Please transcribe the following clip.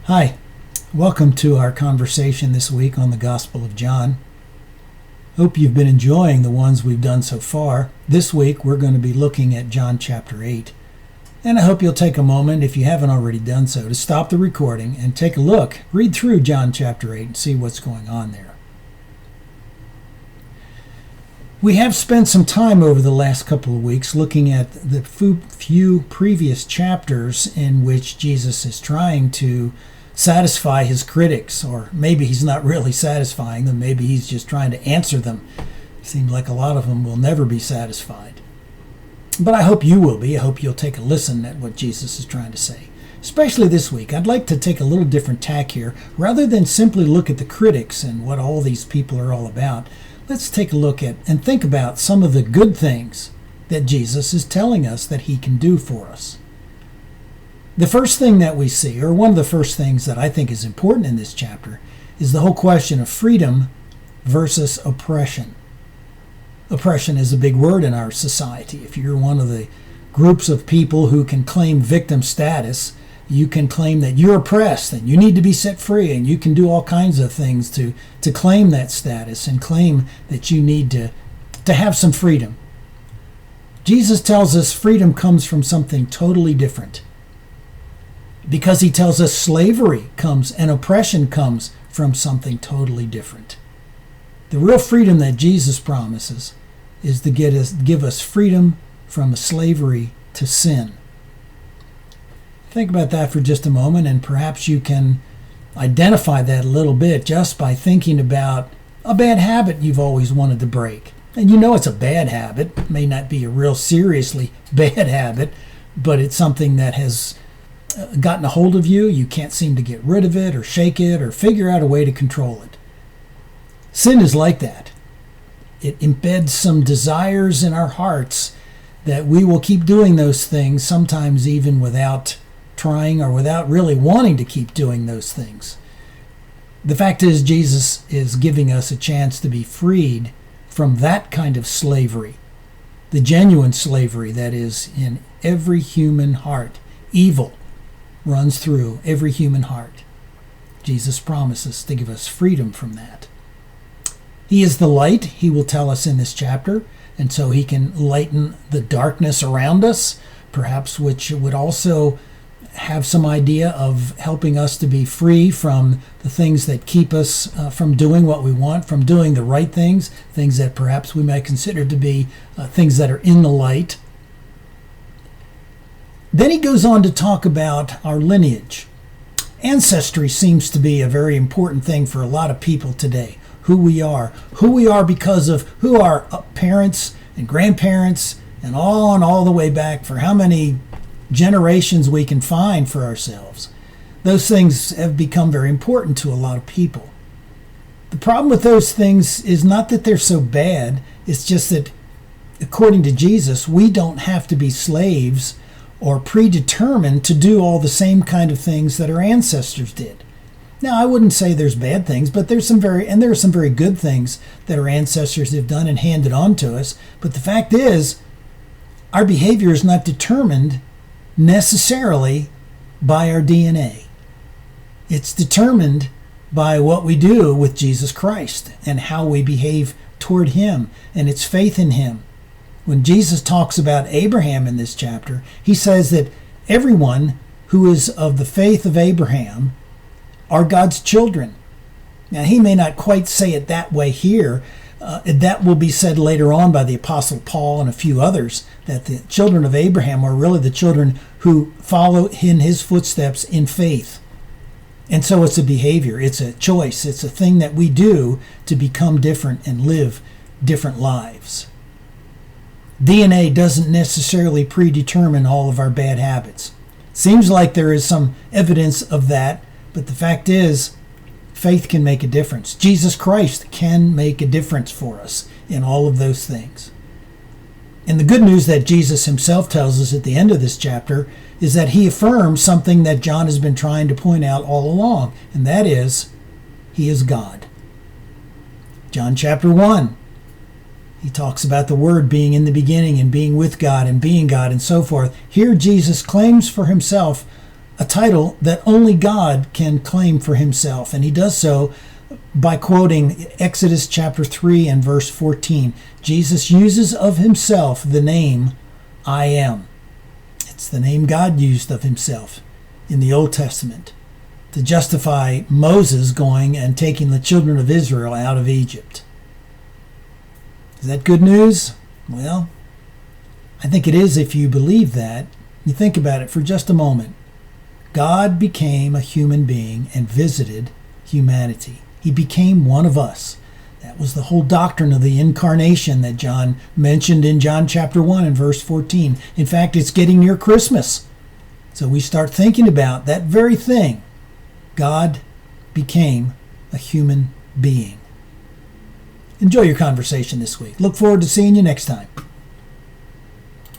Hi, welcome to our conversation this week on the Gospel of John. Hope you've been enjoying the ones we've done so far. This week we're going to be looking at John chapter 8. And I hope you'll take a moment, if you haven't already done so, to stop the recording and take a look, read through John chapter 8 and see what's going on there. We have spent some time over the last couple of weeks looking at the few previous chapters in which Jesus is trying to satisfy his critics, or maybe he's not really satisfying them, maybe he's just trying to answer them. It seems like a lot of them will never be satisfied. But I hope you will be. I hope you'll take a listen at what Jesus is trying to say. Especially this week, I'd like to take a little different tack here. Rather than simply look at the critics and what all these people are all about, let's take a look at and think about some of the good things that Jesus is telling us that he can do for us. The first thing that we see, or one of the first things that I think is important in this chapter, is the whole question of freedom versus oppression. Oppression is a big word in our society. If you're one of the groups of people who can claim victim status, you can claim that you're oppressed and you need to be set free, and you can do all kinds of things to claim that status and claim that you need to have some freedom. Jesus tells us freedom comes from something totally different, because he tells us slavery comes and oppression comes from something totally different. The real freedom that Jesus promises is to give us freedom from slavery to sin. Think about that for just a moment, and perhaps you can identify that a little bit just by thinking about a bad habit you've always wanted to break. And you know it's a bad habit. It may not be a real seriously bad habit, but it's something that has gotten a hold of you. You can't seem to get rid of it or shake it or figure out a way to control it. Sin is like that. It embeds some desires in our hearts that we will keep doing those things, sometimes even without trying or without really wanting to keep doing those things. The fact is, Jesus is giving us a chance to be freed from that kind of slavery, the genuine slavery that is in every human heart. Evil runs through every human heart. Jesus promises to give us freedom from that. He is the light, he will tell us in this chapter, and so he can lighten the darkness around us, perhaps, which would also have some idea of helping us to be free from the things that keep us from doing what we want, from doing the right things, things that perhaps we might consider to be things that are in the light. Then he goes on to talk about our lineage. Ancestry seems to be a very important thing for a lot of people today. Who we are because of who our parents and grandparents and all the way back for how many generations we can find for ourselves. Those things have become very important to a lot of people. The problem with those things is not that they're so bad, it's just that, according to Jesus, we don't have to be slaves or predetermined to do all the same kind of things that our ancestors did. Now, I wouldn't say there's bad things, but there are some very good things that our ancestors have done and handed on to us. But the fact is, our behavior is not determined necessarily by our DNA. It's determined by what we do with Jesus Christ and how we behave toward him, and it's faith in him. When Jesus talks about Abraham in this chapter, he says that everyone who is of the faith of Abraham are God's children. Now, he may not quite say it that way here. That will be said later on by the Apostle Paul and a few others, that the children of Abraham are really the children who follow in his footsteps in faith. And so it's a behavior, it's a choice, it's a thing that we do to become different and live different lives. DNA doesn't necessarily predetermine all of our bad habits. Seems like there is some evidence of that, but the fact is, faith can make a difference. Jesus Christ can make a difference for us in all of those things. And the good news that Jesus himself tells us at the end of this chapter is that he affirms something that John has been trying to point out all along, and that is, he is God. John chapter 1, he talks about the Word being in the beginning and being with God and being God and so forth. Here Jesus claims for himself a title that only God can claim for himself. And he does so by quoting Exodus chapter 3 and verse 14. Jesus uses of himself the name I am. It's the name God used of himself in the Old Testament to justify Moses going and taking the children of Israel out of Egypt. Is that good news? Well, I think it is if you believe that. You think about it for just a moment. God became a human being and visited humanity. He became one of us. That was the whole doctrine of the incarnation that John mentioned in John chapter 1 and verse 14. In fact, it's getting near Christmas. So we start thinking about that very thing. God became a human being. Enjoy your conversation this week. Look forward to seeing you next time.